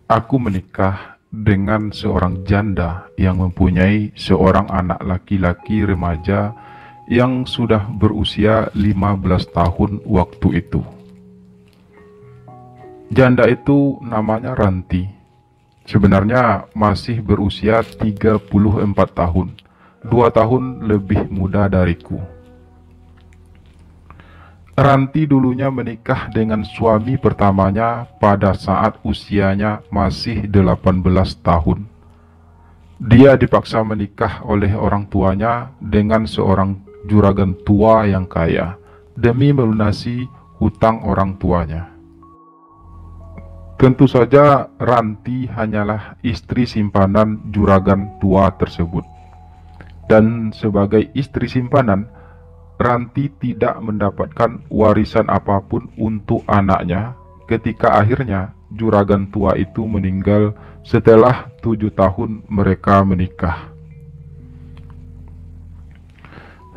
Aku menikah dengan seorang janda yang mempunyai seorang anak laki-laki remaja yang sudah berusia 15 tahun waktu itu. Janda itu namanya Ranti. Sebenarnya masih berusia 34 tahun, 2 tahun lebih muda dariku. Ranti dulunya menikah dengan suami pertamanya pada saat usianya masih 18 tahun. Dia dipaksa menikah oleh orang tuanya dengan seorang juragan tua yang kaya demi melunasi hutang orang tuanya. Tentu saja Ranti hanyalah istri simpanan juragan tua tersebut. Dan sebagai istri simpanan, Ranti tidak mendapatkan warisan apapun untuk anaknya ketika akhirnya juragan tua itu meninggal setelah 7 tahun mereka menikah.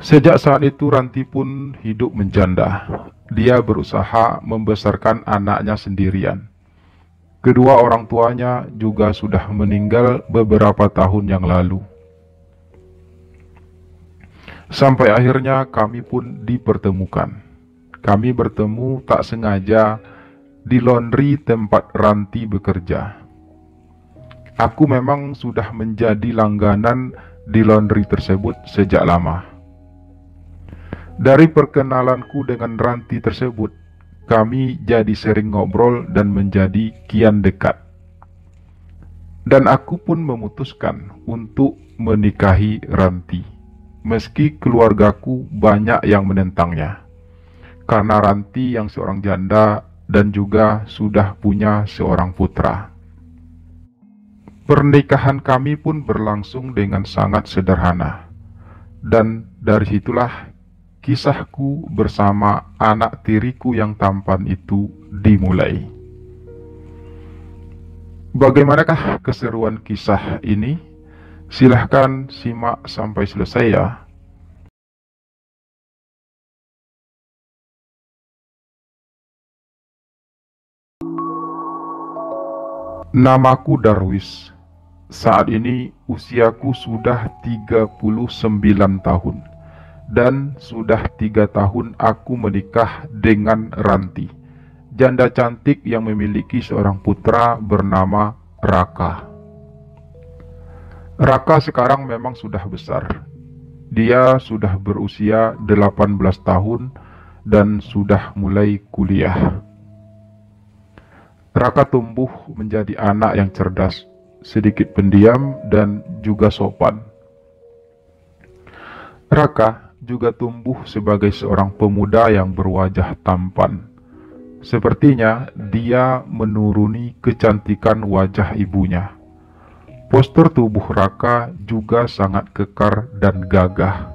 Sejak saat itu Ranti pun hidup menjanda. Dia berusaha membesarkan anaknya sendirian. Kedua orang tuanya juga sudah meninggal beberapa tahun yang lalu. Sampai akhirnya kami pun dipertemukan. Kami bertemu tak sengaja di laundry tempat Ranti bekerja. Aku memang sudah menjadi langganan di laundry tersebut sejak lama. Dari perkenalanku dengan Ranti tersebut, kami jadi sering ngobrol dan menjadi kian dekat. Dan aku pun memutuskan untuk menikahi Ranti. Meski keluargaku banyak yang menentangnya, karena Ranti yang seorang janda dan juga sudah punya seorang putra. Pernikahan kami pun berlangsung dengan sangat sederhana, dan dari situlah kisahku bersama anak tiriku yang tampan itu dimulai. Bagaimanakah keseruan kisah ini? Silahkan simak sampai selesai ya. Namaku Darwis. Saat ini usiaku sudah 39 tahun. Dan sudah 3 tahun aku menikah dengan Ranti, janda cantik yang memiliki seorang putra bernama Raka. Raka sekarang memang sudah besar. Dia sudah berusia 18 tahun dan sudah mulai kuliah. Raka tumbuh menjadi anak yang cerdas, sedikit pendiam dan juga sopan. Raka juga tumbuh sebagai seorang pemuda yang berwajah tampan. Sepertinya dia menuruni kecantikan wajah ibunya. Postur tubuh Raka juga sangat kekar dan gagah.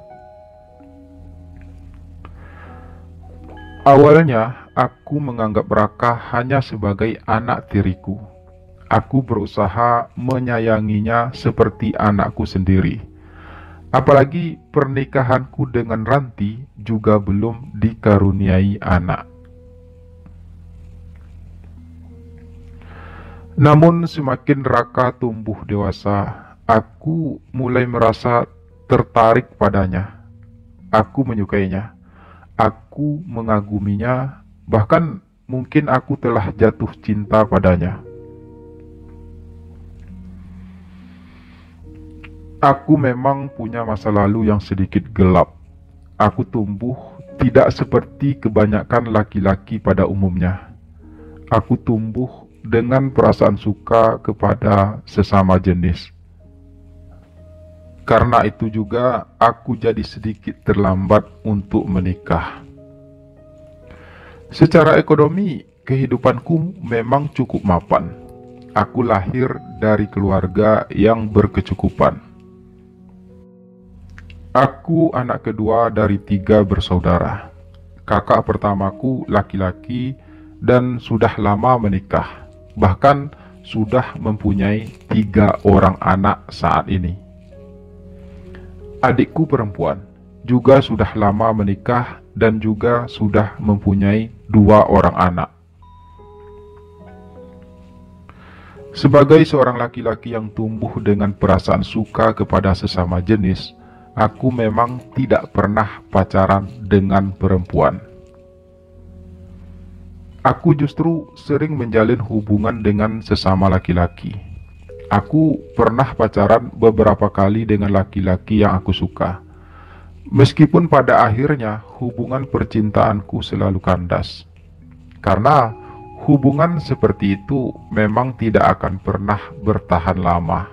Awalnya, aku menganggap Raka hanya sebagai anak tiriku. Aku berusaha menyayanginya seperti anakku sendiri. Apalagi pernikahanku dengan Ranti juga belum dikaruniai anak. Namun semakin Raka tumbuh dewasa, aku mulai merasa tertarik padanya. Aku menyukainya. Aku mengaguminya, bahkan mungkin aku telah jatuh cinta padanya. Aku memang punya masa lalu yang sedikit gelap. Aku tumbuh tidak seperti kebanyakan laki-laki pada umumnya. Aku tumbuh dengan perasaan suka kepada sesama jenis. Karena itu juga aku jadi sedikit terlambat untuk menikah. Secara ekonomi, kehidupanku memang cukup mapan. Aku lahir dari keluarga yang berkecukupan. Aku anak kedua dari 3 bersaudara. Kakak pertamaku laki-laki dan sudah lama menikah. Bahkan sudah mempunyai 3 orang anak saat ini. Adikku perempuan juga sudah lama menikah dan juga sudah mempunyai 2 orang anak. Sebagai seorang laki-laki yang tumbuh dengan perasaan suka kepada sesama jenis, aku memang tidak pernah pacaran dengan perempuan. Aku justru sering menjalin hubungan dengan sesama laki-laki. Aku pernah pacaran beberapa kali dengan laki-laki yang aku suka. Meskipun pada akhirnya hubungan percintaanku selalu kandas. Karena hubungan seperti itu memang tidak akan pernah bertahan lama.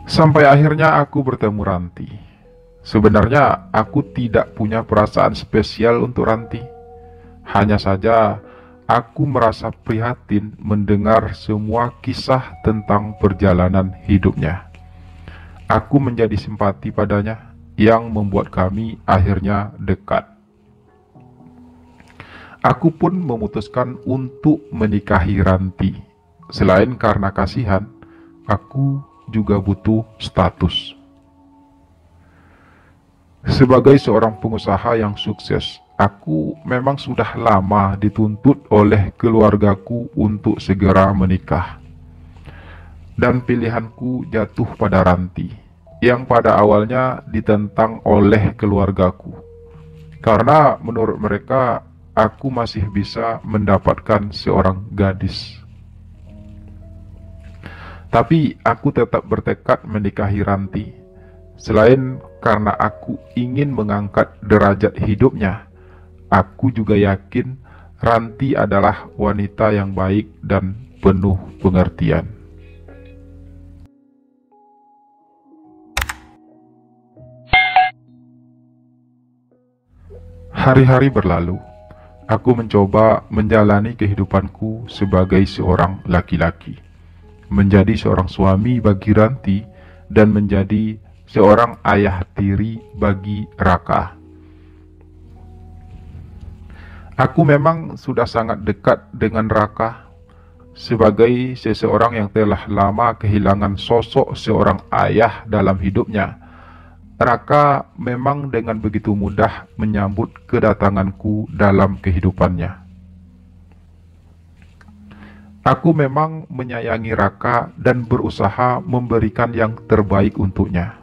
Sampai akhirnya aku bertemu Ranti. Sebenarnya aku tidak punya perasaan spesial untuk Ranti. Hanya saja aku merasa prihatin mendengar semua kisah tentang perjalanan hidupnya. Aku menjadi simpati padanya yang membuat kami akhirnya dekat. Aku pun memutuskan untuk menikahi Ranti. Selain karena kasihan, aku juga butuh status. Sebagai seorang pengusaha yang sukses, aku memang sudah lama dituntut oleh keluargaku untuk segera menikah. Dan pilihanku jatuh pada Ranti, yang pada awalnya ditentang oleh keluargaku. Karena menurut mereka, aku masih bisa mendapatkan seorang gadis. Tapi aku tetap bertekad menikahi Ranti. Selain karena aku ingin mengangkat derajat hidupnya, aku juga yakin Ranti adalah wanita yang baik dan penuh pengertian. Hari-hari berlalu. Aku mencoba menjalani kehidupanku sebagai seorang laki-laki, menjadi seorang suami bagi Ranti, dan menjadi seorang ayah tiri bagi Raka. Aku memang sudah sangat dekat dengan Raka. Sebagai seseorang yang telah lama kehilangan sosok seorang ayah dalam hidupnya, Raka memang dengan begitu mudah menyambut kedatanganku dalam kehidupannya. Aku memang menyayangi Raka dan berusaha memberikan yang terbaik untuknya.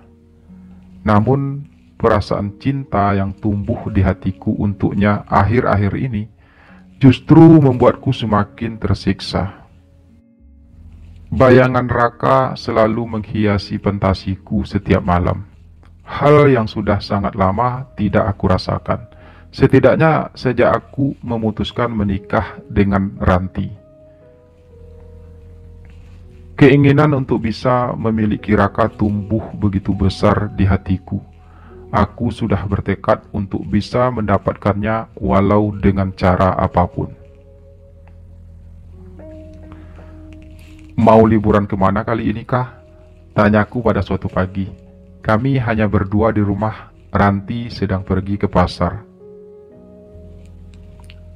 Namun, perasaan cinta yang tumbuh di hatiku untuknya akhir-akhir ini justru membuatku semakin tersiksa. Bayangan Raka selalu menghiasi fantasiku setiap malam. Hal yang sudah sangat lama tidak aku rasakan. Setidaknya sejak aku memutuskan menikah dengan Ranti. Keinginan untuk bisa memiliki Raka tumbuh begitu besar di hatiku. Aku sudah bertekad untuk bisa mendapatkannya walau dengan cara apapun. Mau liburan kemana kali ini kah? Tanyaku pada suatu pagi. Kami hanya berdua di rumah, Ranti sedang pergi ke pasar.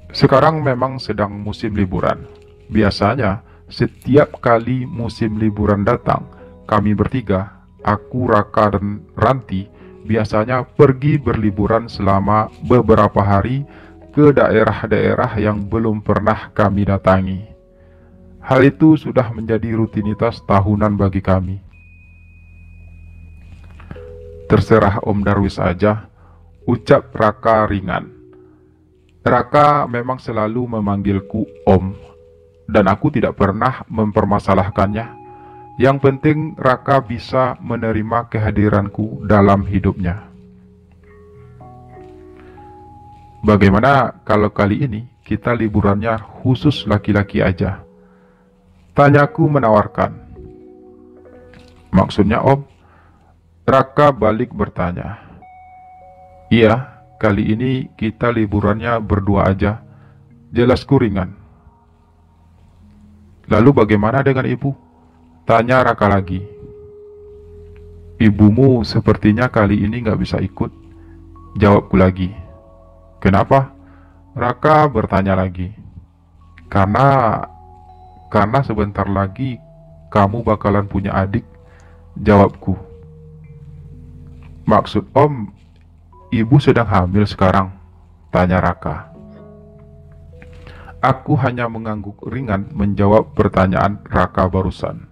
Sekarang memang sedang musim liburan. Biasanya, setiap kali musim liburan datang, kami bertiga, aku, Raka, dan Ranti, biasanya pergi berliburan selama beberapa hari ke daerah-daerah yang belum pernah kami datangi. Hal itu sudah menjadi rutinitas tahunan bagi kami. Terserah Om Darwis aja, ucap Raka ringan. Raka memang selalu memanggilku Om, dan aku tidak pernah mempermasalahkannya. Yang penting Raka bisa menerima kehadiranku dalam hidupnya. Bagaimana kalau kali ini kita liburannya khusus laki-laki aja? Tanyaku menawarkan. Maksudnya Om? Raka balik bertanya. Iya, kali ini kita liburannya berdua aja. Jelasku ringan. Lalu bagaimana dengan ibu? Tanya Raka lagi. Ibumu sepertinya kali ini nggak bisa ikut. Jawabku lagi. Kenapa? Raka bertanya lagi. Karena sebentar lagi kamu bakalan punya adik. Jawabku. Maksud Om, ibu sedang hamil sekarang? Tanya Raka. Aku hanya mengangguk ringan menjawab pertanyaan Raka barusan.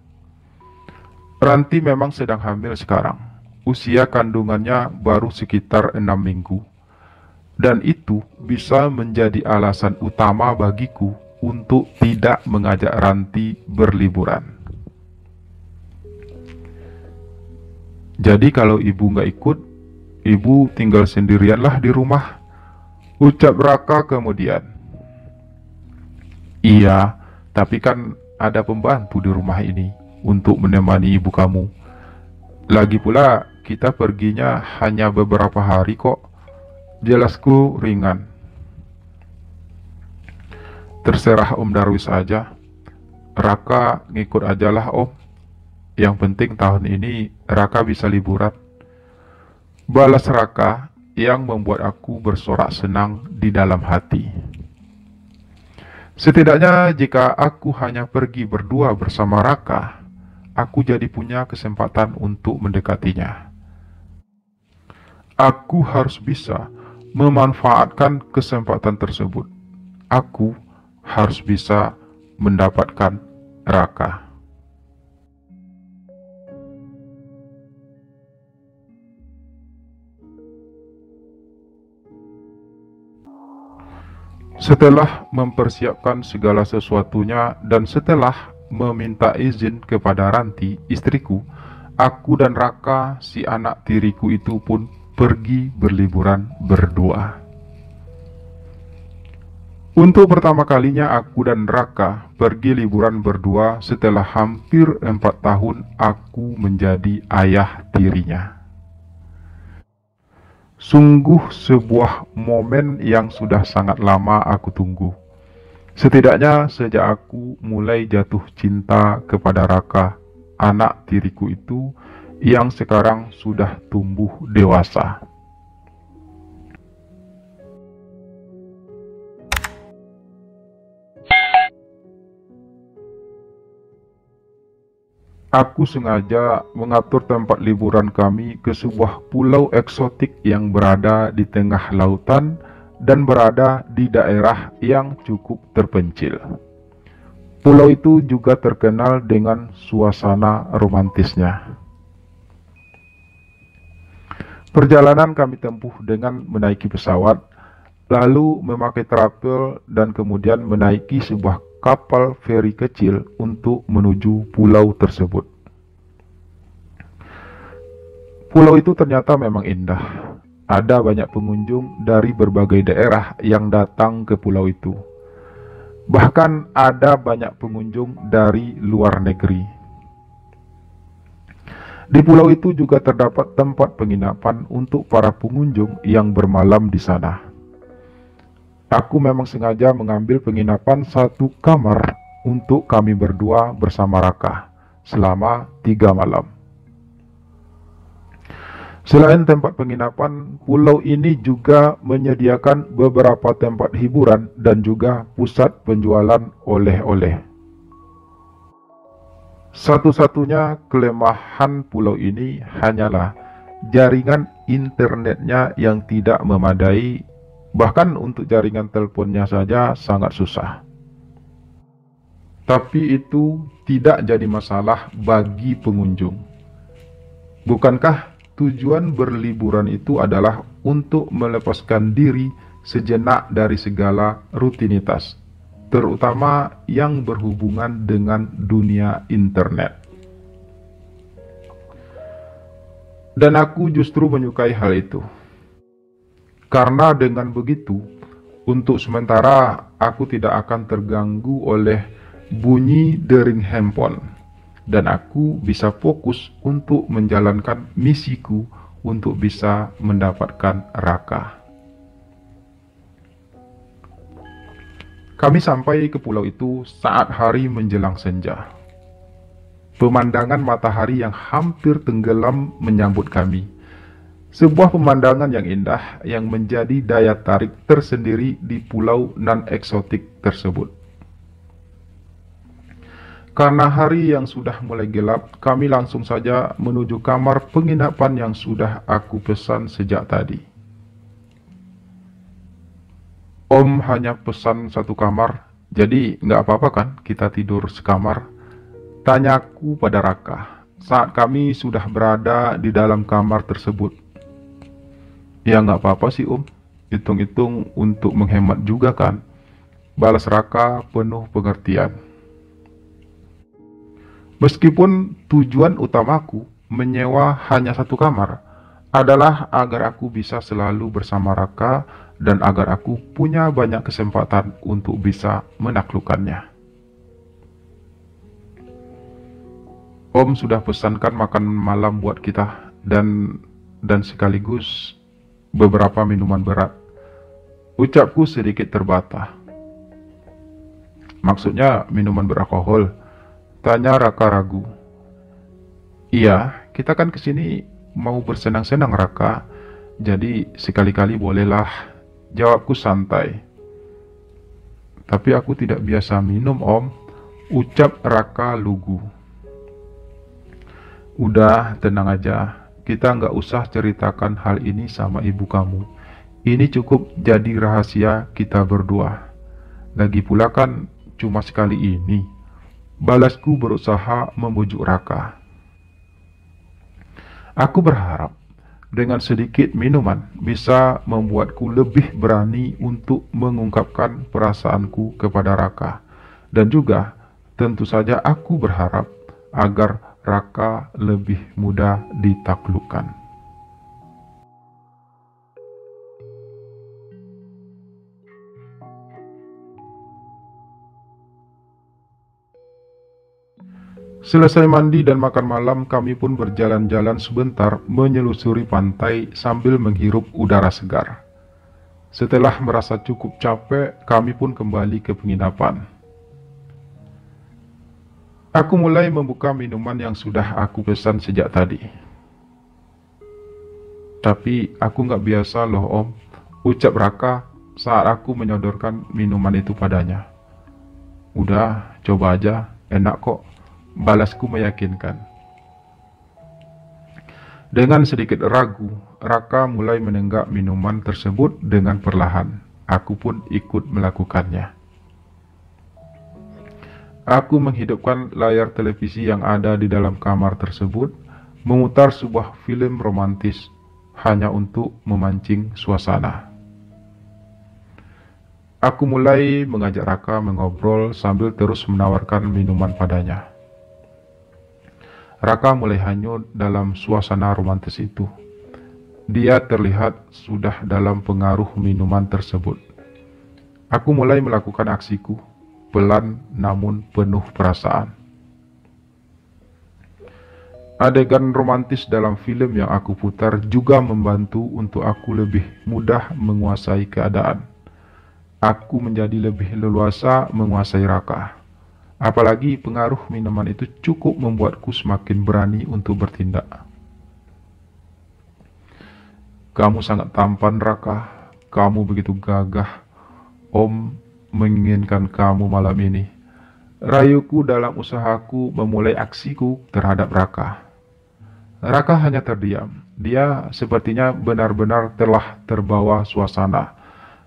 Ranti memang sedang hamil sekarang. Usia kandungannya baru sekitar 6 minggu. Dan itu bisa menjadi alasan utama bagiku untuk tidak mengajak Ranti berliburan. Jadi kalau ibu nggak ikut, ibu tinggal sendirianlah di rumah, ucap Raka kemudian. Iya, tapi kan ada pembantu di rumah ini untuk menemani ibu kamu. Lagi pula kita perginya hanya beberapa hari kok, jelasku ringan. Terserah Om Darwis aja, Raka ngikut ajalah Om. Yang penting tahun ini Raka bisa liburan. Balas Raka yang membuat aku bersorak senang di dalam hati. Setidaknya jika aku hanya pergi berdua bersama Raka, aku jadi punya kesempatan untuk mendekatinya. Aku harus bisa memanfaatkan kesempatan tersebut. Aku harus bisa mendapatkan Raka. Setelah mempersiapkan segala sesuatunya dan setelah meminta izin kepada Ranti, istriku, aku dan Raka, si anak tiriku itu pun pergi berliburan berdua. Untuk pertama kalinya aku dan Raka pergi liburan berdua setelah hampir 4 tahun aku menjadi ayah tirinya. Sungguh sebuah momen yang sudah sangat lama aku tunggu. Setidaknya sejak aku mulai jatuh cinta kepada Raka, anak tiriku itu yang sekarang sudah tumbuh dewasa. Aku sengaja mengatur tempat liburan kami ke sebuah pulau eksotik yang berada di tengah lautan dan berada di daerah yang cukup terpencil. Pulau itu juga terkenal dengan suasana romantisnya. Perjalanan kami tempuh dengan menaiki pesawat, lalu memakai travel dan kemudian menaiki sebuah kapal feri kecil untuk menuju pulau tersebut. Pulau itu ternyata memang indah. Ada banyak pengunjung dari berbagai daerah yang datang ke pulau itu. Bahkan ada banyak pengunjung dari luar negeri. Di pulau itu juga terdapat tempat penginapan untuk para pengunjung yang bermalam di sana. Aku memang sengaja mengambil penginapan 1 kamar untuk kami berdua bersama Raka selama 3 malam. Selain tempat penginapan, pulau ini juga menyediakan beberapa tempat hiburan dan juga pusat penjualan oleh-oleh. Satu-satunya kelemahan pulau ini hanyalah jaringan internetnya yang tidak memadai. Bahkan untuk jaringan teleponnya saja sangat susah. Tapi itu tidak jadi masalah bagi pengunjung. Bukankah tujuan berliburan itu adalah untuk melepaskan diri sejenak dari segala rutinitas, terutama yang berhubungan dengan dunia internet. Dan aku justru menyukai hal itu. Karena dengan begitu, untuk sementara aku tidak akan terganggu oleh bunyi dering handphone, dan aku bisa fokus untuk menjalankan misiku untuk bisa mendapatkan Raka. Kami sampai ke pulau itu saat hari menjelang senja. Pemandangan matahari yang hampir tenggelam menyambut kami. Sebuah pemandangan yang indah yang menjadi daya tarik tersendiri di pulau nan eksotik tersebut. Karena hari yang sudah mulai gelap, kami langsung saja menuju kamar penginapan yang sudah aku pesan sejak tadi. Om hanya pesan 1 kamar, Jadi nggak apa-apa kan kita tidur sekamar? Tanyaku pada Raka saat kami sudah berada di dalam kamar tersebut. Ya nggak apa-apa sih Om, hitung-hitung untuk menghemat juga kan, balas Raka penuh pengertian. Meskipun tujuan utamaku menyewa hanya satu kamar adalah agar aku bisa selalu bersama Raka dan agar aku punya banyak kesempatan untuk bisa menaklukkannya. Om sudah pesankan makan malam buat kita dan sekaligus beberapa minuman berat. Ucapku sedikit terbata. Maksudnya minuman beralkohol? Tanya Raka ragu. Iya, kita kan kesini mau bersenang-senang Raka. Jadi sekali-kali bolehlah, jawabku santai. Tapi aku tidak biasa minum Om, ucap Raka lugu. Udah, tenang aja. Kita nggak usah ceritakan hal ini sama ibu kamu. Ini cukup jadi rahasia kita berdua. Lagi pula kan cuma sekali ini. Balasku berusaha membujuk Raka. Aku berharap dengan sedikit minuman bisa membuatku lebih berani untuk mengungkapkan perasaanku kepada Raka. Dan juga tentu saja aku berharap agar Raka lebih mudah ditaklukkan. Selesai mandi dan makan malam, kami pun berjalan-jalan sebentar menyelusuri pantai sambil menghirup udara segar. Setelah merasa cukup capek, kami pun kembali ke penginapan. Aku mulai membuka minuman yang sudah aku pesan sejak tadi. Tapi aku nggak biasa loh Om, ucap Raka saat aku menyodorkan minuman itu padanya. Udah, coba aja, enak kok, balasku meyakinkan. Dengan sedikit ragu, Raka mulai menenggak minuman tersebut dengan perlahan. Aku pun ikut melakukannya. Aku menghidupkan layar televisi yang ada di dalam kamar tersebut, memutar sebuah film romantis hanya untuk memancing suasana. Aku mulai mengajak Raka mengobrol sambil terus menawarkan minuman padanya. Raka mulai hanyut dalam suasana romantis itu. Dia terlihat sudah dalam pengaruh minuman tersebut. Aku mulai melakukan aksiku, pelan namun penuh perasaan. Adegan romantis dalam film yang aku putar juga membantu untuk aku lebih mudah menguasai keadaan. Aku menjadi lebih leluasa menguasai Raka. Apalagi pengaruh minuman itu cukup membuatku semakin berani untuk bertindak. Kamu sangat tampan Raka, kamu begitu gagah. Om menginginkan kamu malam ini. Rayuku dalam usahaku memulai aksiku terhadap Raka. Raka hanya terdiam. Dia sepertinya benar-benar telah terbawa suasana.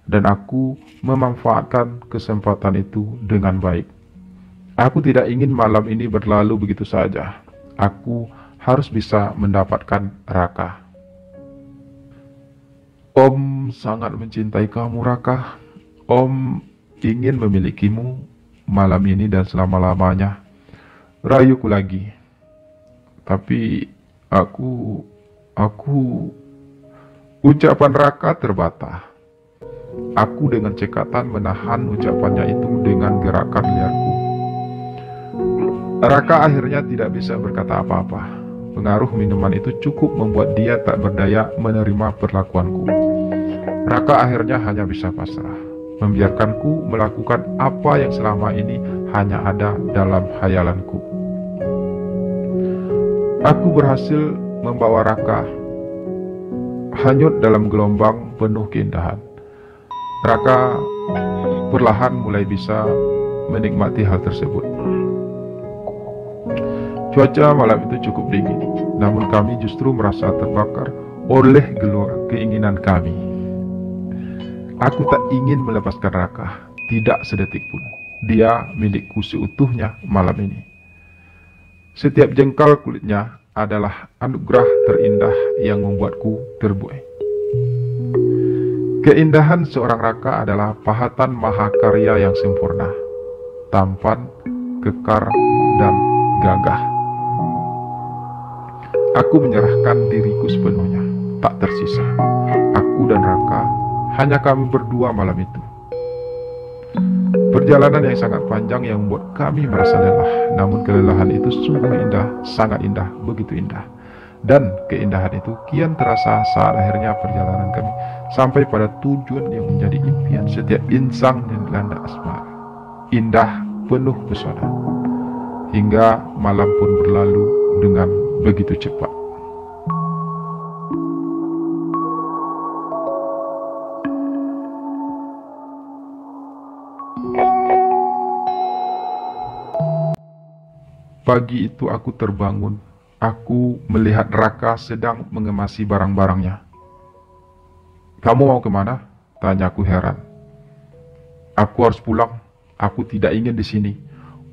Dan aku memanfaatkan kesempatan itu dengan baik. Aku tidak ingin malam ini berlalu begitu saja. Aku harus bisa mendapatkan Raka. Om sangat mencintai kamu Raka. Om ingin memilikimu malam ini dan selama-lamanya. Rayuku lagi. Tapi ucapan Raka terbata. Aku dengan cekatan menahan ucapannya itu dengan gerakan liarku. Raka akhirnya tidak bisa berkata apa-apa. Pengaruh minuman itu cukup membuat dia tak berdaya menerima perlakuanku. Raka akhirnya hanya bisa pasrah, membiarkanku melakukan apa yang selama ini hanya ada dalam hayalanku. Aku berhasil membawa Raka hanyut dalam gelombang penuh keindahan. Raka perlahan mulai bisa menikmati hal tersebut. Cuaca malam itu cukup dingin, namun kami justru merasa terbakar oleh keinginan kami. Aku tak ingin melepaskan Raka, tidak sedetik pun. Dia milikku seutuhnya malam ini. Setiap jengkal kulitnya adalah anugerah terindah yang membuatku terbuai. Keindahan seorang Raka adalah pahatan mahakarya yang sempurna, tampan, kekar, dan gagah. Aku menyerahkan diriku sepenuhnya, tak tersisa. Aku dan Raka, hanya kami berdua malam itu. Perjalanan yang sangat panjang yang membuat kami merasa lelah, namun kelelahan itu sungguh indah, sangat indah, begitu indah. Dan keindahan itu kian terasa saat akhirnya perjalanan kami sampai pada tujuan yang menjadi impian setiap insan yang dilanda asmara. Indah, penuh pesona. Hingga malam pun berlalu dengan begitu cepat. Pagi itu aku terbangun. Aku melihat Raka sedang mengemasi barang-barangnya. "Kamu mau kemana?" tanyaku heran. "Aku harus pulang. Aku tidak ingin di sini.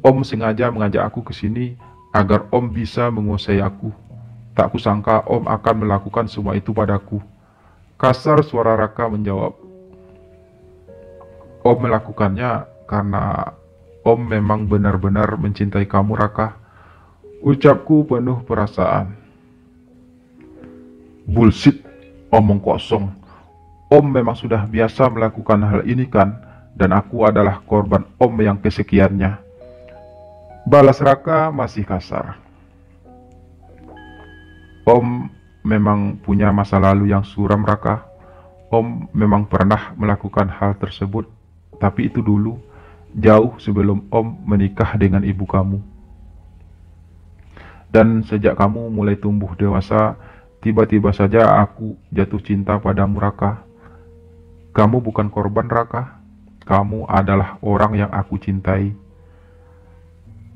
Om sengaja mengajak aku ke sini agar Om bisa menguasai aku. Tak kusangka Om akan melakukan semua itu padaku." Kasar suara Raka menjawab. "Om melakukannya karena Om memang benar-benar mencintai kamu, Raka," ucapku penuh perasaan. "Bullshit, omong kosong. Om memang sudah biasa melakukan hal ini kan, dan aku adalah korban Om yang kesekiannya," balas Raka masih kasar. "Om memang punya masa lalu yang suram, Raka. Om memang pernah melakukan hal tersebut, tapi itu dulu, jauh sebelum Om menikah dengan ibu kamu. Dan sejak kamu mulai tumbuh dewasa, tiba-tiba saja aku jatuh cinta padamu, Raka. Kamu bukan korban, Raka. Kamu adalah orang yang aku cintai."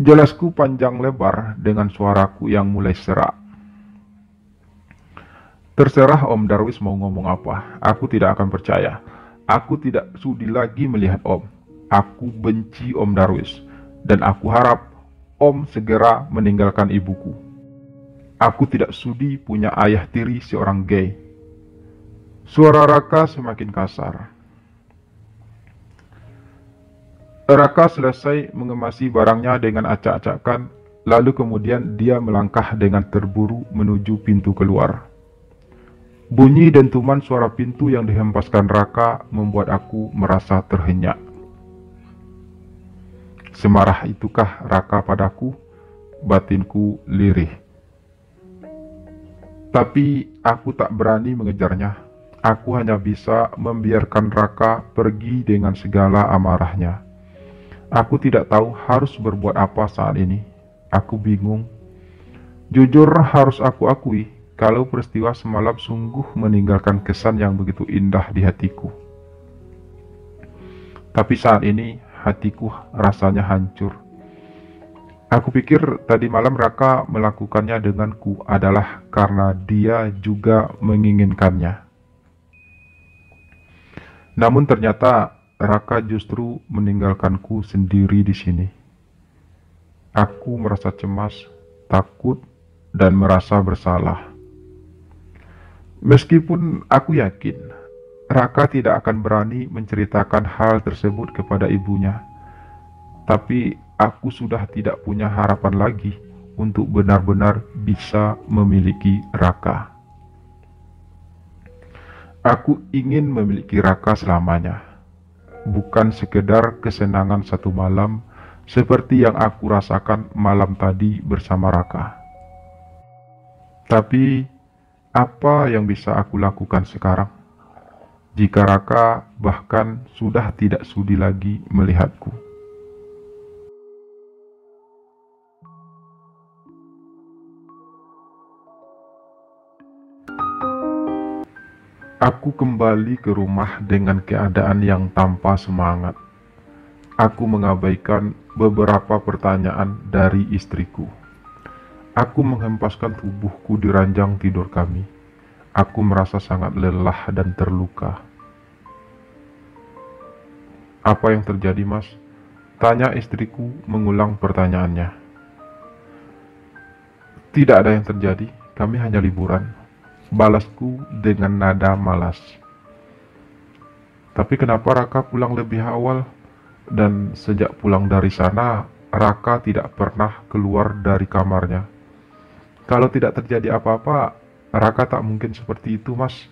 Jelasku panjang lebar dengan suaraku yang mulai serak. Terserah Om Darwis mau ngomong apa, aku tidak akan percaya. Aku tidak sudi lagi melihat Om. Aku benci Om Darwis, dan aku harap Om segera meninggalkan ibuku. Aku tidak sudi punya ayah tiri seorang gay. Suara Raka semakin kasar. Raka selesai mengemasi barangnya dengan acak-acakan, lalu kemudian dia melangkah dengan terburu menuju pintu keluar. Bunyi dentuman suara pintu yang dihempaskan Raka membuat aku merasa terhenyak. Semarah itukah Raka padaku? Batinku lirih. Tapi aku tak berani mengejarnya. Aku hanya bisa membiarkan Raka pergi dengan segala amarahnya. Aku tidak tahu harus berbuat apa saat ini. Aku bingung. Jujur harus aku akui, kalau peristiwa semalam sungguh meninggalkan kesan yang begitu indah di hatiku. Tapi saat ini hatiku rasanya hancur. Aku pikir tadi malam Raka melakukannya denganku adalah karena dia juga menginginkannya. Namun ternyata Raka justru meninggalkanku sendiri di sini. Aku merasa cemas, takut, dan merasa bersalah. Meskipun aku yakin Raka tidak akan berani menceritakan hal tersebut kepada ibunya, tapi aku sudah tidak punya harapan lagi untuk benar-benar bisa memiliki Raka. Aku ingin memiliki Raka selamanya, bukan sekedar kesenangan satu malam seperti yang aku rasakan malam tadi bersama Raka. Tapi apa yang bisa aku lakukan sekarang jika Raka bahkan sudah tidak sudi lagi melihatku? Aku kembali ke rumah dengan keadaan yang tanpa semangat. Aku mengabaikan beberapa pertanyaan dari istriku. Aku menghempaskan tubuhku di ranjang tidur kami. Aku merasa sangat lelah dan terluka. "Apa yang terjadi, Mas?" Tanya istriku mengulang pertanyaannya. Tidak ada yang terjadi, kami hanya liburan. Balasku dengan nada malas. Tapi kenapa Raka pulang lebih awal? Dan sejak pulang dari sana, Raka tidak pernah keluar dari kamarnya. Kalau tidak terjadi apa-apa, Raka tak mungkin seperti itu, Mas.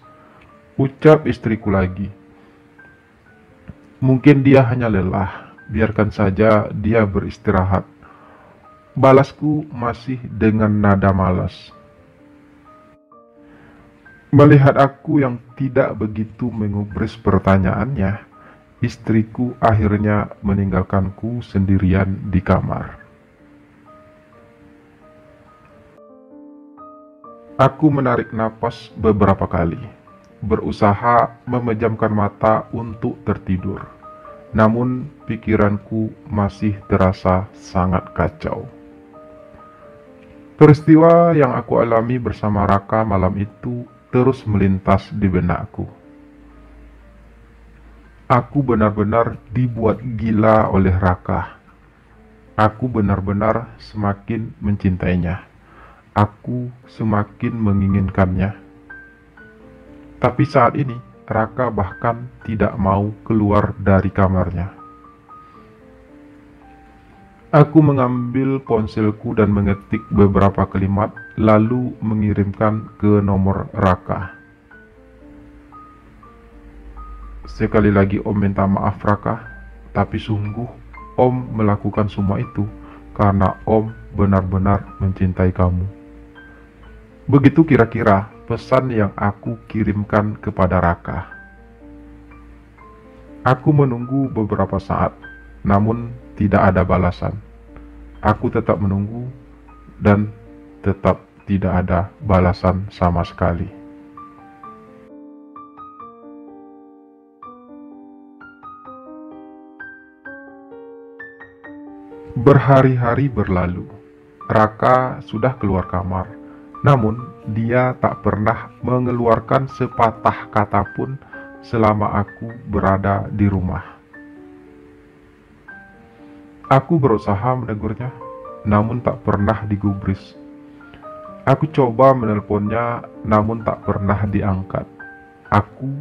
Ucap istriku lagi. Mungkin dia hanya lelah, biarkan saja dia beristirahat. Balasku masih dengan nada malas. Melihat aku yang tidak begitu mengubris pertanyaannya, istriku akhirnya meninggalkanku sendirian di kamar. Aku menarik napas beberapa kali, berusaha memejamkan mata untuk tertidur. Namun pikiranku masih terasa sangat kacau. Peristiwa yang aku alami bersama Raka malam itu terus melintas di benakku. Aku benar-benar dibuat gila oleh Raka. Aku benar-benar semakin mencintainya. Aku semakin menginginkannya. Tapi saat ini, Raka bahkan tidak mau keluar dari kamarnya. Aku mengambil ponselku dan mengetik beberapa kalimat, lalu mengirimkan ke nomor Raka. Sekali lagi Om minta maaf Raka, tapi sungguh Om melakukan semua itu karena Om benar-benar mencintai kamu. Begitu kira-kira pesan yang aku kirimkan kepada Raka. Aku menunggu beberapa saat, namun tidak ada balasan. Aku tetap menunggu dan tetap tidak ada balasan sama sekali. Berhari-hari berlalu. Raka sudah keluar kamar, namun dia tak pernah mengeluarkan sepatah kata pun selama aku berada di rumah. Aku berusaha menegurnya, namun tak pernah digubris. Aku coba menelponnya, namun tak pernah diangkat. Aku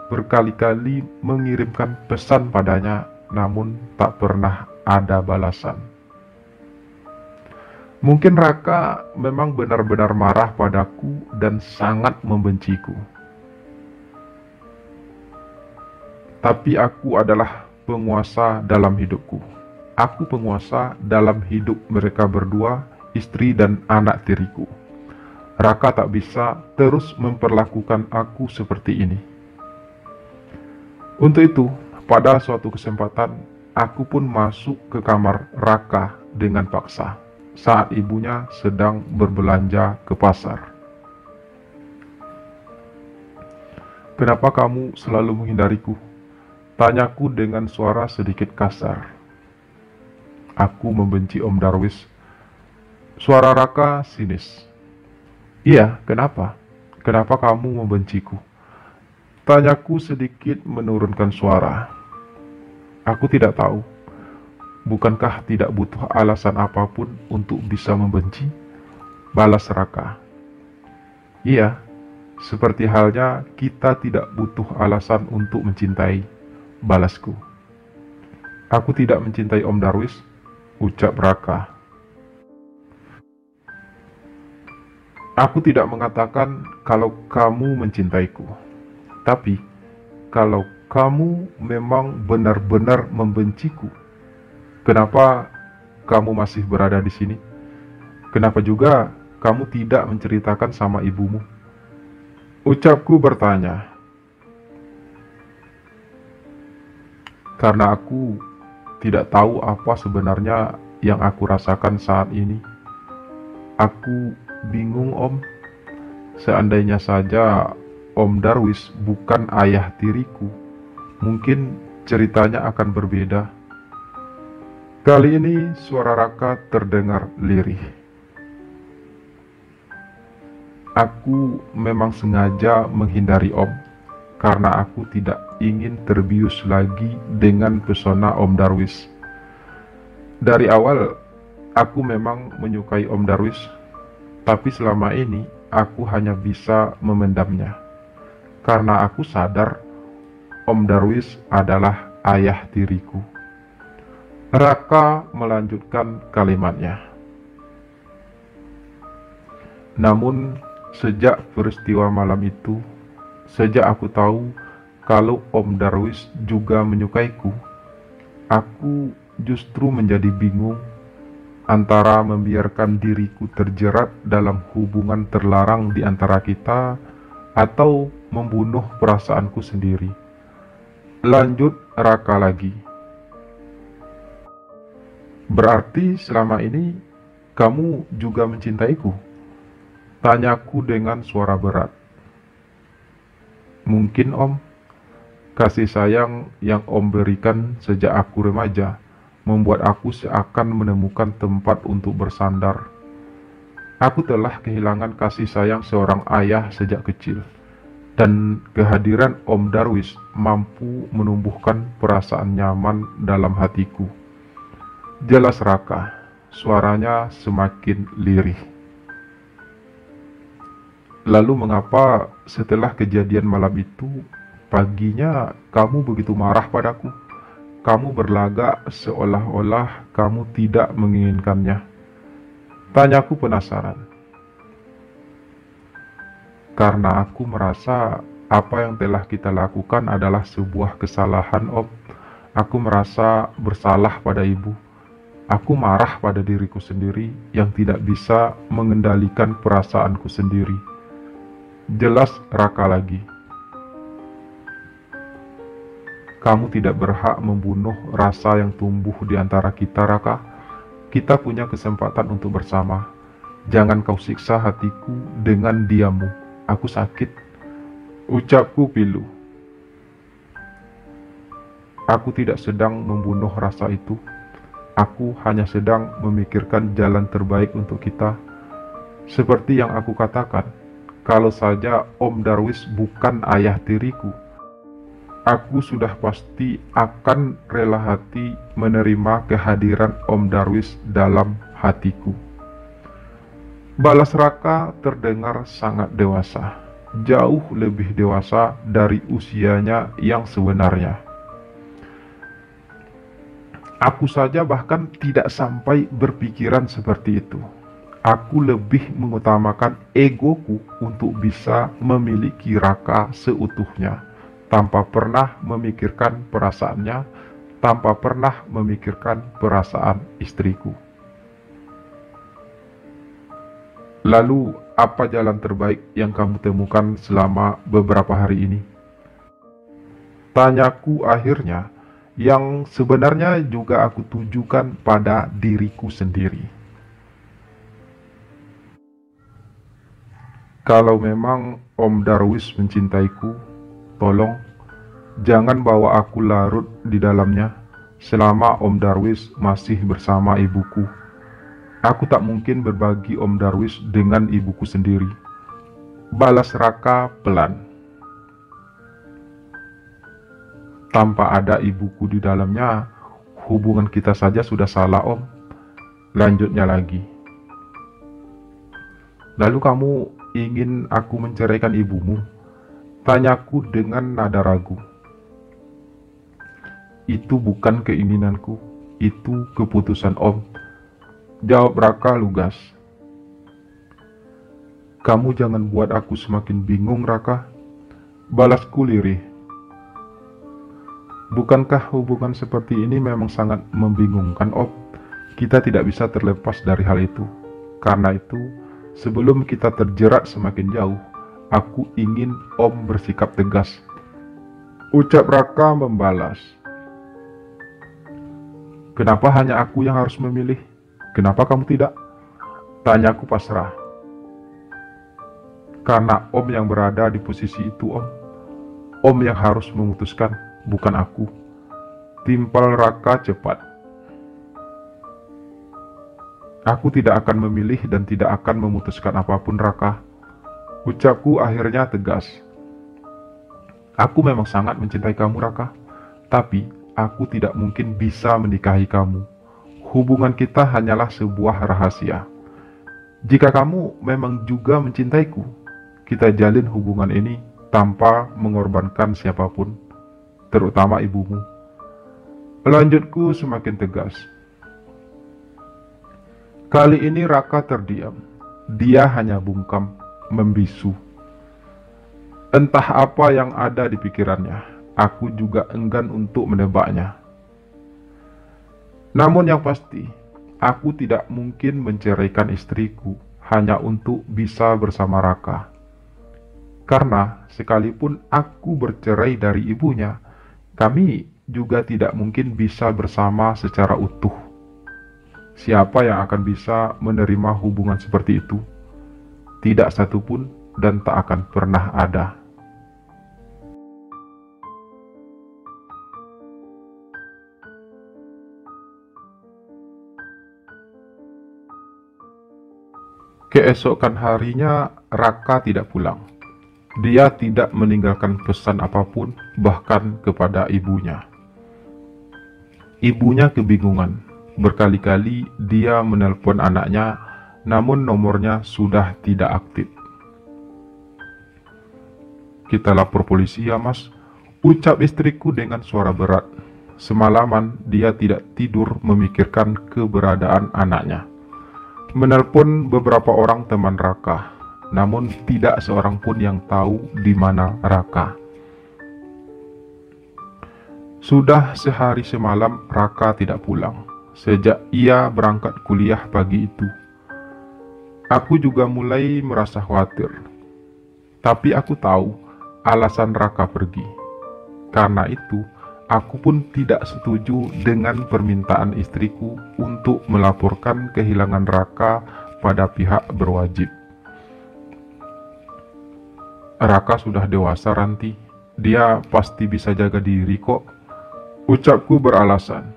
berkali-kali mengirimkan pesan padanya, namun tak pernah ada balasan. Mungkin Raka memang benar-benar marah padaku dan sangat membenciku. Tapi aku adalah penguasa dalam hidupku. Aku penguasa dalam hidup mereka berdua, istri dan anak tiriku. Raka tak bisa terus memperlakukan aku seperti ini. Untuk itu, pada suatu kesempatan, aku pun masuk ke kamar Raka dengan paksa saat ibunya sedang berbelanja ke pasar. "Kenapa kamu selalu menghindariku?" tanyaku dengan suara sedikit kasar. "Aku membenci Om Darwis." Suara Raka sinis. "Iya, kenapa? Kenapa kamu membenciku?" tanyaku sedikit menurunkan suara. "Aku tidak tahu. Bukankah tidak butuh alasan apapun untuk bisa membenci?" balas Raka. "Iya, seperti halnya kita tidak butuh alasan untuk mencintai," balasku. "Aku tidak mencintai Om Darwis," ucap Raka. "Aku tidak mengatakan kalau kamu mencintaiku. Tapi, kalau kamu memang benar-benar membenciku, kenapa kamu masih berada di sini? Kenapa juga kamu tidak menceritakan sama ibumu?" ucapku bertanya. Karena aku tidak tahu apa sebenarnya yang aku rasakan saat ini. Aku bingung, Om. Seandainya saja Om Darwis bukan ayah tiriku, mungkin ceritanya akan berbeda. Kali ini suara Raka terdengar lirih. "Aku memang sengaja menghindari Om, karena aku tidak ingin terbius lagi dengan pesona Om Darwis. Dari awal, aku memang menyukai Om Darwis, tapi selama ini aku hanya bisa memendamnya. Karena aku sadar Om Darwis adalah ayah diriku. Raka melanjutkan kalimatnya. Namun, sejak peristiwa malam itu, sejak aku tahu kalau Om Darwis juga menyukaiku, aku justru menjadi bingung antara membiarkan diriku terjerat dalam hubungan terlarang di antara kita atau membunuh perasaanku sendiri. Lanjut Raka lagi. Berarti selama ini kamu juga mencintaiku? Tanyaku dengan suara berat. Mungkin Om, kasih sayang yang Om berikan sejak aku remaja membuat aku seakan menemukan tempat untuk bersandar. Aku telah kehilangan kasih sayang seorang ayah sejak kecil, dan kehadiran Om Darwis mampu menumbuhkan perasaan nyaman dalam hatiku. Jelas Raka, suaranya semakin lirih. Lalu mengapa setelah kejadian malam itu, paginya kamu begitu marah padaku? Kamu berlagak seolah-olah kamu tidak menginginkannya. Tanyaku penasaran. Karena aku merasa apa yang telah kita lakukan adalah sebuah kesalahan, Om. Aku merasa bersalah pada ibu. Aku marah pada diriku sendiri yang tidak bisa mengendalikan perasaanku sendiri. Jelas Raka lagi. Kamu tidak berhak membunuh rasa yang tumbuh di antara kita, Raka. Kita punya kesempatan untuk bersama. Jangan kau siksa hatiku dengan diammu. Aku sakit. Ucapku pilu. Aku tidak sedang membunuh rasa itu. Aku hanya sedang memikirkan jalan terbaik untuk kita. Seperti yang aku katakan, kalau saja Om Darwis bukan ayah diriku, aku sudah pasti akan rela hati menerima kehadiran Om Darwis dalam hatiku. Balas Raka terdengar sangat dewasa, jauh lebih dewasa dari usianya yang sebenarnya. Aku saja bahkan tidak sampai berpikiran seperti itu. Aku lebih mengutamakan egoku untuk bisa memiliki Raka seutuhnya, tanpa pernah memikirkan perasaannya, tanpa pernah memikirkan perasaan istriku. Lalu, apa jalan terbaik yang kamu temukan selama beberapa hari ini? Tanyaku akhirnya, yang sebenarnya juga aku tujukan pada diriku sendiri. Kalau memang Om Darwis mencintaiku, tolong jangan bawa aku larut di dalamnya selama Om Darwis masih bersama ibuku. Aku tak mungkin berbagi Om Darwis dengan ibuku sendiri. Balas Raka pelan. Tanpa ada ibuku di dalamnya, hubungan kita saja sudah salah, Om. Lanjutnya lagi. Lalu kamu ingin aku menceraikan ibumu? Tanyaku dengan nada ragu. Itu bukan keinginanku, itu keputusan Om. Jawab Raka lugas. Kamu jangan buat aku semakin bingung, Raka. Balasku lirih. Bukankah hubungan seperti ini memang sangat membingungkan, Om? Kita tidak bisa terlepas dari hal itu. Karena itu, sebelum kita terjerat semakin jauh, aku ingin Om bersikap tegas. Ucap Raka membalas. Kenapa hanya aku yang harus memilih? Kenapa kamu tidak? Tanyaku pasrah. Karena Om yang berada di posisi itu, Om. Om yang harus memutuskan, bukan aku. Timpal Raka cepat. Aku tidak akan memilih dan tidak akan memutuskan apapun, Raka. Ucapku akhirnya tegas. Aku memang sangat mencintai kamu, Raka. Tapi aku tidak mungkin bisa menikahi kamu. hubungan kita hanyalah sebuah rahasia. Jika kamu memang juga mencintaiku, kita jalin hubungan ini tanpa mengorbankan siapapun, terutama ibumu. Lanjutku semakin tegas. Kali ini Raka terdiam. Dia hanya bungkam, membisu. Entah apa yang ada di pikirannya. Aku juga enggan untuk menebaknya. Namun yang pasti, aku tidak mungkin menceraikan istriku hanya untuk bisa bersama Raka. Karena sekalipun aku bercerai dari ibunya, kami juga tidak mungkin bisa bersama secara utuh. Siapa yang akan bisa menerima hubungan seperti itu? Tidak satupun dan tak akan pernah ada. Keesokan harinya, Raka tidak pulang. Dia tidak meninggalkan pesan apapun, bahkan kepada ibunya. Ibunya kebingungan. Berkali-kali dia menelpon anaknya, namun nomornya sudah tidak aktif. "Kita lapor polisi ya, Mas," ucap istriku dengan suara berat. Semalaman dia tidak tidur memikirkan keberadaan anaknya. Menelpon beberapa orang teman Raka, namun tidak seorang pun yang tahu di mana Raka. Sudah sehari semalam Raka tidak pulang, sejak ia berangkat kuliah pagi itu. Aku juga mulai merasa khawatir. Tapi aku tahu alasan Raka pergi. Karena itu, aku pun tidak setuju dengan permintaan istriku untuk melaporkan kehilangan Raka pada pihak berwajib. Raka sudah dewasa, Ranti. Dia pasti bisa jaga diri kok, ucapku beralasan.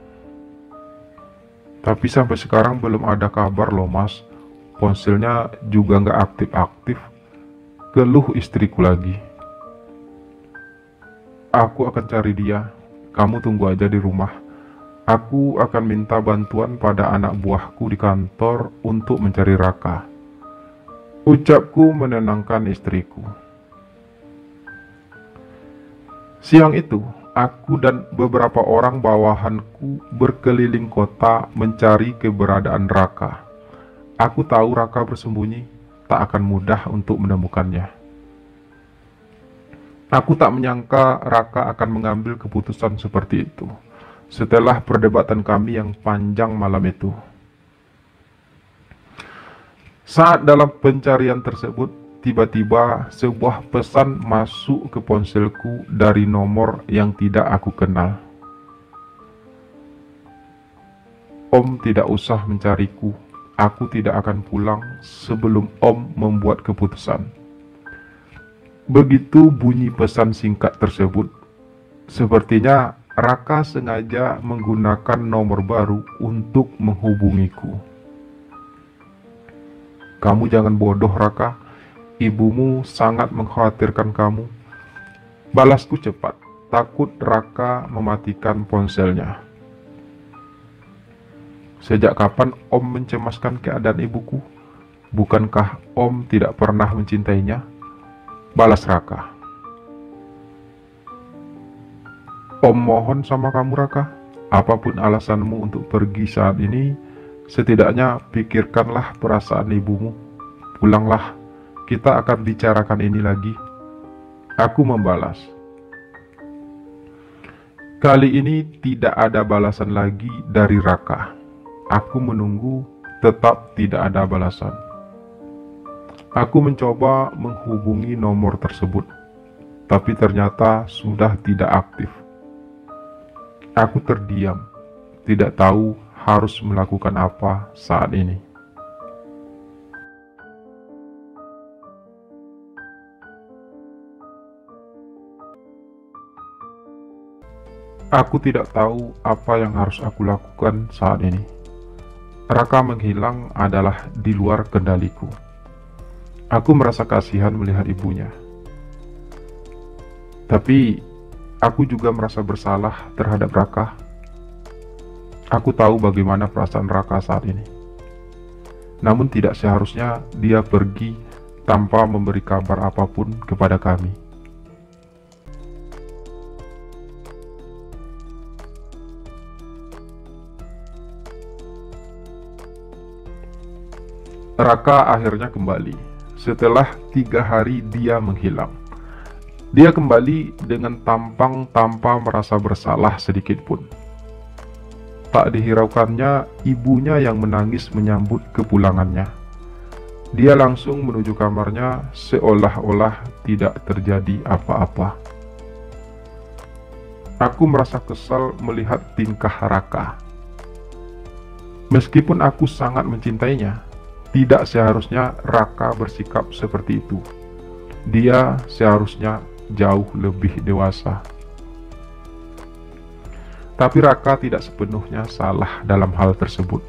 Tapi sampai sekarang belum ada kabar loh, Mas. Ponselnya juga nggak aktif-aktif. Keluh istriku lagi. Aku akan cari dia. Kamu tunggu aja di rumah. Aku akan minta bantuan pada anak buahku di kantor untuk mencari Raka, ucapku menenangkan istriku. Siang itu, aku dan beberapa orang bawahanku berkeliling kota mencari keberadaan Raka. Aku tahu Raka bersembunyi, tak akan mudah untuk menemukannya. Aku tak menyangka Raka akan mengambil keputusan seperti itu, setelah perdebatan kami yang panjang malam itu. Saat dalam pencarian tersebut, tiba-tiba sebuah pesan masuk ke ponselku dari nomor yang tidak aku kenal. "Om tidak usah mencariku. Aku tidak akan pulang sebelum Om membuat keputusan." Begitu bunyi pesan singkat tersebut. Sepertinya Raka sengaja menggunakan nomor baru untuk menghubungiku. "Kamu jangan bodoh, Raka. Ibumu sangat mengkhawatirkan kamu," balasku cepat, takut Raka mematikan ponselnya. "Sejak kapan Om mencemaskan keadaan ibuku? Bukankah Om tidak pernah mencintainya?" balas Raka. "Om mohon sama kamu, Raka. Apapun alasanmu untuk pergi saat ini, setidaknya pikirkanlah perasaan ibumu. Pulanglah, kita akan bicarakan ini lagi," aku membalas. Kali ini tidak ada balasan lagi dari Raka. Aku menunggu, tetap tidak ada balasan. Aku mencoba menghubungi nomor tersebut, tapi ternyata sudah tidak aktif. Aku terdiam, tidak tahu harus melakukan apa saat ini. Aku tidak tahu apa yang harus aku lakukan saat ini. Raka menghilang adalah di luar kendaliku. Aku merasa kasihan melihat ibunya. Tapi aku juga merasa bersalah terhadap Raka. Aku tahu bagaimana perasaan Raka saat ini. Namun tidak seharusnya dia pergi tanpa memberi kabar apapun kepada kami. Raka akhirnya kembali. Setelah 3 hari dia menghilang. Dia kembali dengan tampang tanpa merasa bersalah sedikit pun. Tak dihiraukannya, ibunya yang menangis menyambut kepulangannya. Dia langsung menuju kamarnya seolah-olah tidak terjadi apa-apa. Aku merasa kesal melihat tingkah Raka. Meskipun aku sangat mencintainya, tidak seharusnya Raka bersikap seperti itu. Dia seharusnya jauh lebih dewasa. Tapi Raka tidak sepenuhnya salah dalam hal tersebut.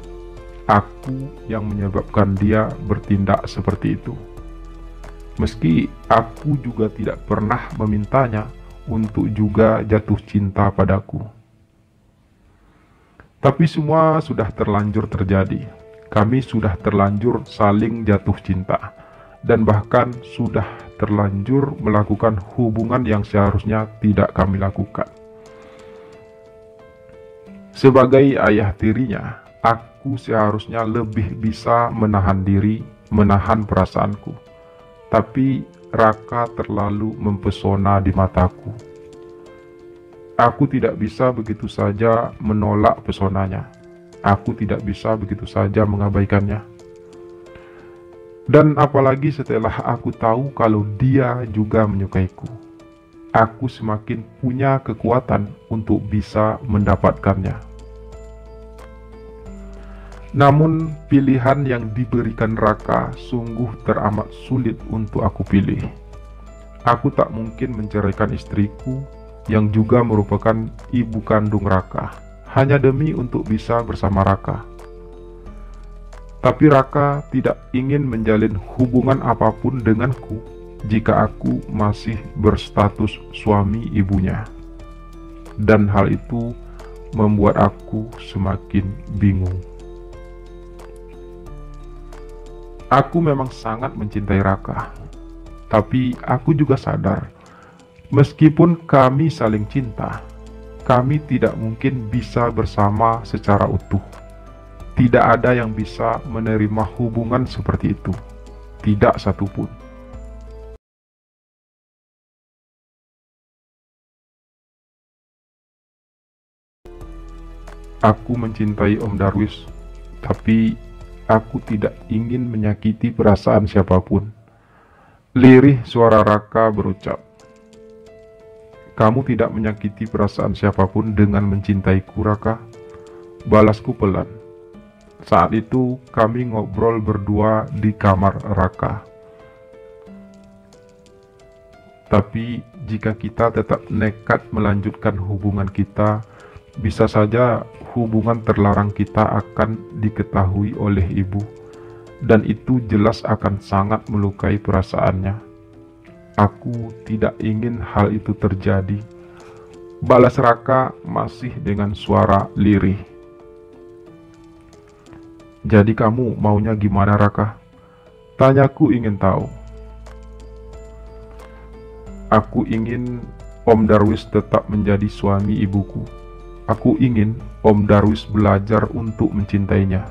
Aku yang menyebabkan dia bertindak seperti itu. Meski aku juga tidak pernah memintanya untuk juga jatuh cinta padaku. Tapi semua sudah terlanjur terjadi. Kami sudah terlanjur saling jatuh cinta. Dan bahkan sudah terlanjur melakukan hubungan yang seharusnya tidak kami lakukan. Sebagai ayah tirinya, aku seharusnya lebih bisa menahan diri, menahan perasaanku. Tapi Raka terlalu mempesona di mataku. Aku tidak bisa begitu saja menolak pesonanya. Aku tidak bisa begitu saja mengabaikannya. Dan apalagi setelah aku tahu kalau dia juga menyukaiku. Aku semakin punya kekuatan untuk bisa mendapatkannya. Namun pilihan yang diberikan Raka sungguh teramat sulit untuk aku pilih. Aku tak mungkin menceraikan istriku yang juga merupakan ibu kandung Raka hanya demi untuk bisa bersama Raka. Tapi Raka tidak ingin menjalin hubungan apapun denganku jika aku masih berstatus suami ibunya. Dan hal itu membuat aku semakin bingung. Aku memang sangat mencintai Raka, tapi aku juga sadar, meskipun kami saling cinta, kami tidak mungkin bisa bersama secara utuh. Tidak ada yang bisa menerima hubungan seperti itu, tidak satupun. Aku mencintai Om Darwis, tapi aku tidak ingin menyakiti perasaan siapapun. Lirih suara Raka berucap, "Kamu tidak menyakiti perasaan siapapun dengan mencintaiku, Raka?" Balasku pelan. Saat itu kami ngobrol berdua di kamar Raka. Tapi jika kita tetap nekat melanjutkan hubungan kita, bisa saja hubungan terlarang kita akan diketahui oleh ibu, dan itu jelas akan sangat melukai perasaannya. Aku tidak ingin hal itu terjadi. Balas Raka masih dengan suara lirih. Jadi kamu maunya gimana, Raka? Tanyaku ingin tahu. Aku ingin Om Darwis tetap menjadi suami ibuku. Aku ingin Om Darwis belajar untuk mencintainya.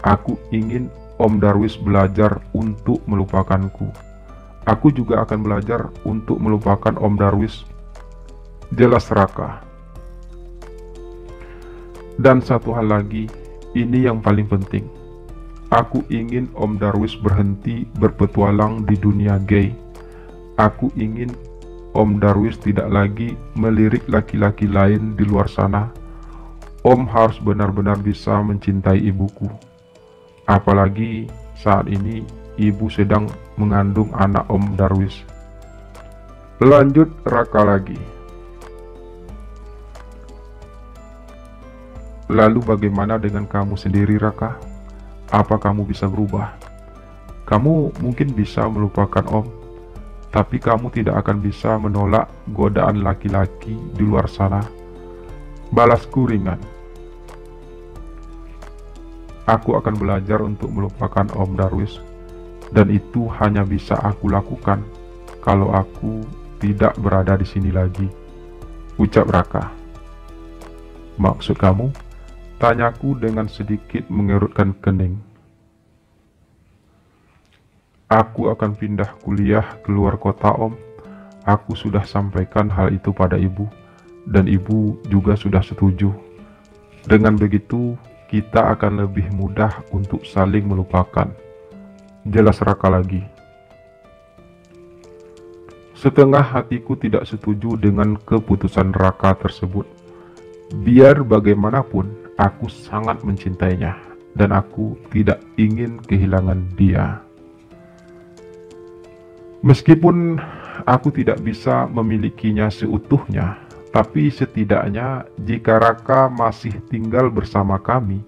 Aku ingin Om Darwis belajar untuk melupakanku. Aku juga akan belajar untuk melupakan Om Darwis. Jelas Raka. Dan satu hal lagi, ini yang paling penting. Aku ingin Om Darwis berhenti berpetualang di dunia gay. Aku ingin Om Darwis tidak lagi melirik laki-laki lain di luar sana. Om harus benar-benar bisa mencintai ibuku. Apalagi saat ini ibu sedang mengandung anak Om Darwis. Lanjut Raka lagi. Lalu bagaimana dengan kamu sendiri, Raka? Apa kamu bisa berubah? Kamu mungkin bisa melupakan Om, tapi kamu tidak akan bisa menolak godaan laki-laki di luar sana. Balasku ringan. Aku akan belajar untuk melupakan Om Darwis, dan itu hanya bisa aku lakukan kalau aku tidak berada di sini lagi, ucap Raka. Maksud kamu? Tanyaku dengan sedikit mengerutkan kening. Aku akan pindah kuliah keluar kota, Om. Aku sudah sampaikan hal itu pada ibu, dan ibu juga sudah setuju. Dengan begitu, kita akan lebih mudah untuk saling melupakan. Jelas Raka lagi. Setengah hatiku tidak setuju dengan keputusan Raka tersebut. Biar bagaimanapun, aku sangat mencintainya, dan aku tidak ingin kehilangan dia. Meskipun aku tidak bisa memilikinya seutuhnya, tapi setidaknya jika Raka masih tinggal bersama kami,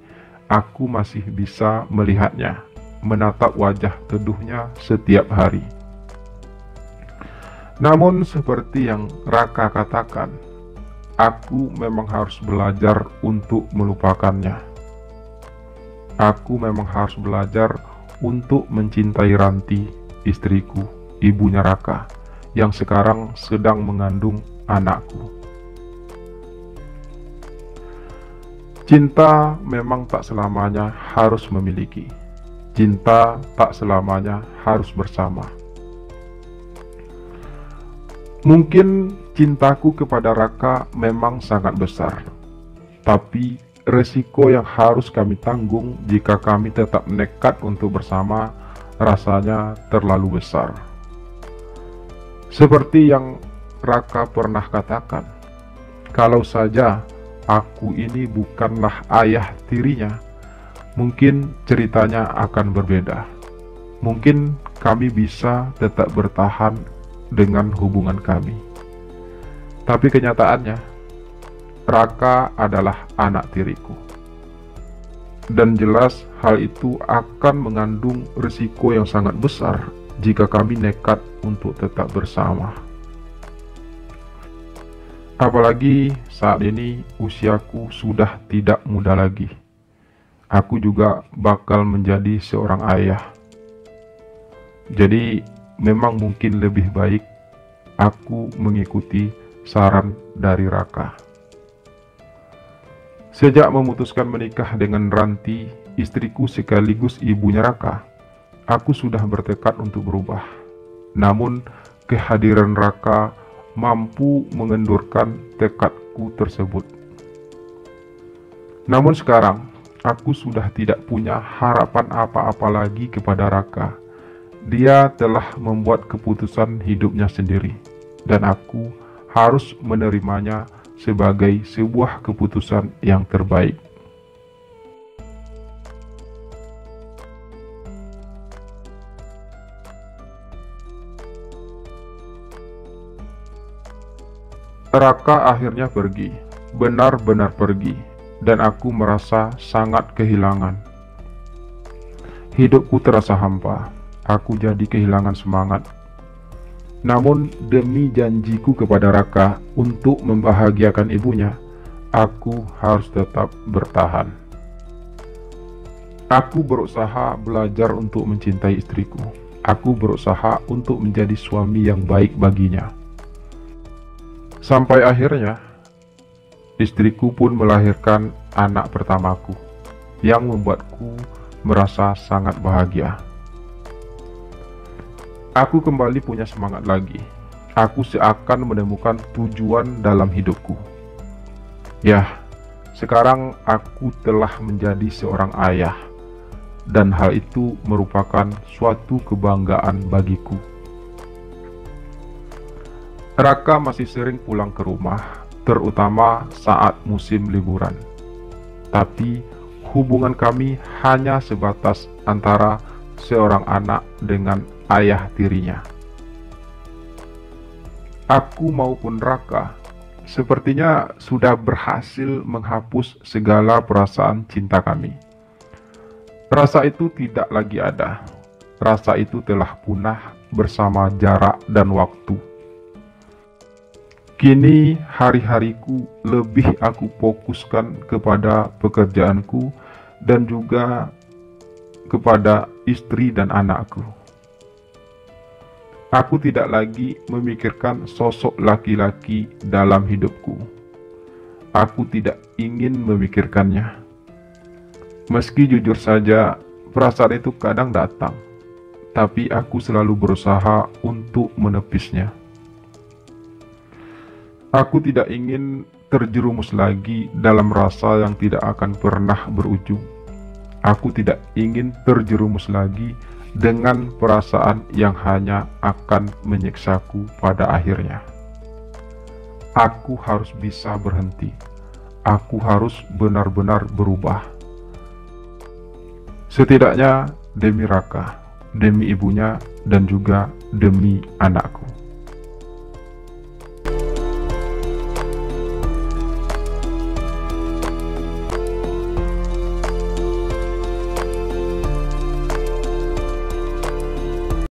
aku masih bisa melihatnya, menatap wajah teduhnya setiap hari. Namun seperti yang Raka katakan, aku memang harus belajar untuk melupakannya. Aku memang harus belajar untuk mencintai Ranti, istriku, ibunya Raka, yang sekarang sedang mengandung anakku. Cinta memang tak selamanya harus memiliki. Cinta tak selamanya harus bersama. Mungkin cintaku kepada Raka memang sangat besar, tapi resiko yang harus kami tanggung jika kami tetap nekat untuk bersama rasanya terlalu besar. Seperti yang Raka pernah katakan, kalau saja aku ini bukanlah ayah tirinya, mungkin ceritanya akan berbeda. Mungkin kami bisa tetap bertahan dengan hubungan kami. Tapi kenyataannya, Raka adalah anak tiriku. Dan jelas hal itu akan mengandung risiko yang sangat besar jika kami nekat untuk tetap bersama. Apalagi saat ini usiaku sudah tidak muda lagi. Aku juga bakal menjadi seorang ayah. Jadi memang mungkin lebih baik aku mengikuti saran dari Raka. Sejak memutuskan menikah dengan Ranti, istriku sekaligus ibunya Raka, aku sudah bertekad untuk berubah. Namun kehadiran Raka mampu mengendurkan tekadku tersebut. Namun sekarang, aku sudah tidak punya harapan apa-apa lagi kepada Raka. Dia telah membuat keputusan hidupnya sendiri, dan aku harus menerimanya sebagai sebuah keputusan yang terbaik. Raka akhirnya pergi, benar-benar pergi, dan aku merasa sangat kehilangan. Hidupku terasa hampa, aku jadi kehilangan semangat. Namun demi janjiku kepada Raka untuk membahagiakan ibunya, aku harus tetap bertahan. Aku berusaha belajar untuk mencintai istriku. Aku berusaha untuk menjadi suami yang baik baginya. Sampai akhirnya, istriku pun melahirkan anak pertamaku, yang membuatku merasa sangat bahagia. Aku kembali punya semangat lagi. Aku seakan menemukan tujuan dalam hidupku. Ya, sekarang aku telah menjadi seorang ayah, dan hal itu merupakan suatu kebanggaan bagiku. Raka masih sering pulang ke rumah, terutama saat musim liburan. Tapi hubungan kami hanya sebatas antara seorang anak dengan ayah tirinya. Aku maupun Raka sepertinya sudah berhasil menghapus segala perasaan cinta kami. Rasa itu tidak lagi ada. Rasa itu telah punah bersama jarak dan waktu. Kini hari-hariku lebih aku fokuskan kepada pekerjaanku dan juga kepada istri dan anakku. Aku tidak lagi memikirkan sosok laki-laki dalam hidupku. Aku tidak ingin memikirkannya. Meski jujur saja, perasaan itu kadang datang, tapi aku selalu berusaha untuk menepisnya. Aku tidak ingin terjerumus lagi dalam rasa yang tidak akan pernah berujung. Aku tidak ingin terjerumus lagi dengan perasaan yang hanya akan menyiksaku pada akhirnya. Aku harus bisa berhenti. Aku harus benar-benar berubah. Setidaknya demi Raka, demi ibunya, dan juga demi anakku.